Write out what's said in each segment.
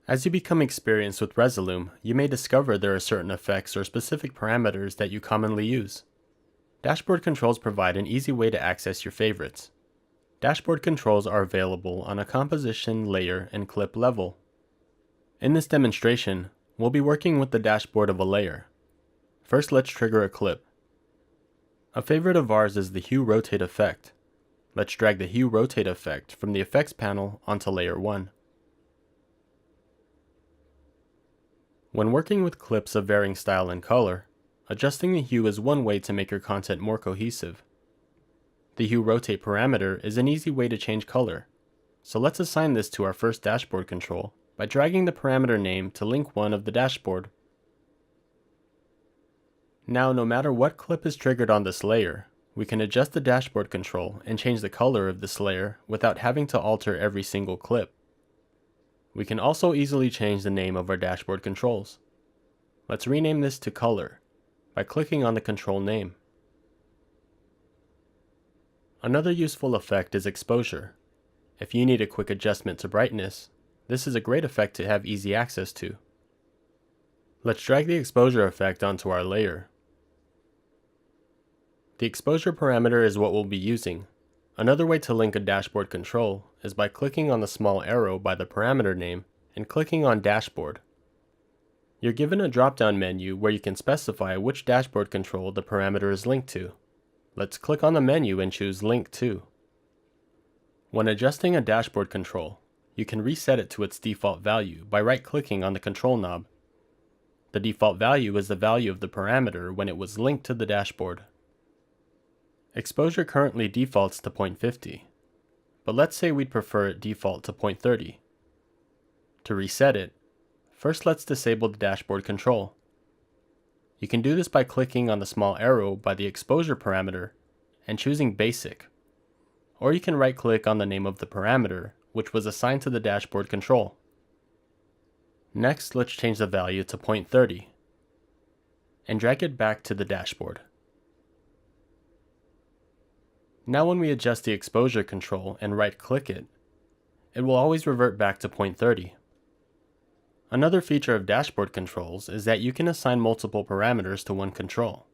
As you become experienced with Resolume, you may discover there are certain effects or specific parameters that you commonly use. Dashboard controls provide an easy way to access your favorites. Dashboard controls are available on a composition, layer, and clip level. In this demonstration, we'll be working with the dashboard of a layer. First, let's trigger a clip. A favorite of ours is the Hue Rotate effect. Let's drag the Hue Rotate effect from the Effects panel onto Layer 1. When working with clips of varying style and color, adjusting the hue is one way to make your content more cohesive. The Hue Rotate parameter is an easy way to change color, so let's assign this to our first dashboard control by dragging the parameter name to link 1 of the dashboard. Now, no matter what clip is triggered on this layer, we can adjust the dashboard control and change the color of this layer without having to alter every single clip. We can also easily change the name of our dashboard controls. Let's rename this to Color by clicking on the control name. Another useful effect is Exposure. If you need a quick adjustment to brightness, this is a great effect to have easy access to. Let's drag the exposure effect onto our layer. The exposure parameter is what we'll be using. Another way to link a dashboard control is by clicking on the small arrow by the parameter name and clicking on Dashboard. You're given a drop-down menu where you can specify which dashboard control the parameter is linked to. Let's click on the menu and choose Link To. When adjusting a dashboard control, you can reset it to its default value by right-clicking on the control knob. The default value is the value of the parameter when it was linked to the dashboard. Exposure currently defaults to 0.50, but let's say we'd prefer it default to 0.30. To reset it, first let's disable the dashboard control. You can do this by clicking on the small arrow by the exposure parameter and choosing Basic, or you can right-click on the name of the parameter which was assigned to the dashboard control. Next, let's change the value to 0.30 and drag it back to the dashboard. Now when we adjust the exposure control and right-click it, it will always revert back to 0.30. Another feature of dashboard controls is that you can assign multiple parameters to one control.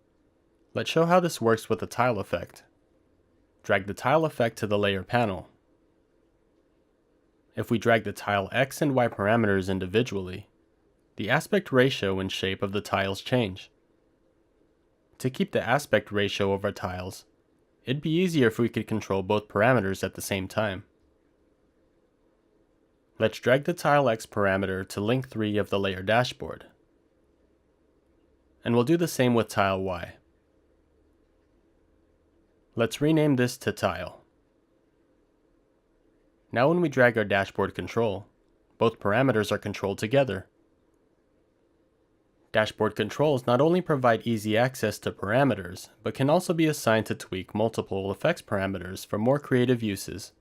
Let's show how this works with the tile effect. Drag the tile effect to the layer panel. If we drag the tile X and Y parameters individually, the aspect ratio and shape of the tiles change. To keep the aspect ratio of our tiles, it'd be easier if we could control both parameters at the same time. Let's drag the tile X parameter to link 3 of the layer dashboard. And we'll do the same with tile Y. Let's rename this to Tile. Now when we drag our dashboard control, both parameters are controlled together. Dashboard controls not only provide easy access to parameters, but can also be assigned to tweak multiple effects parameters for more creative uses.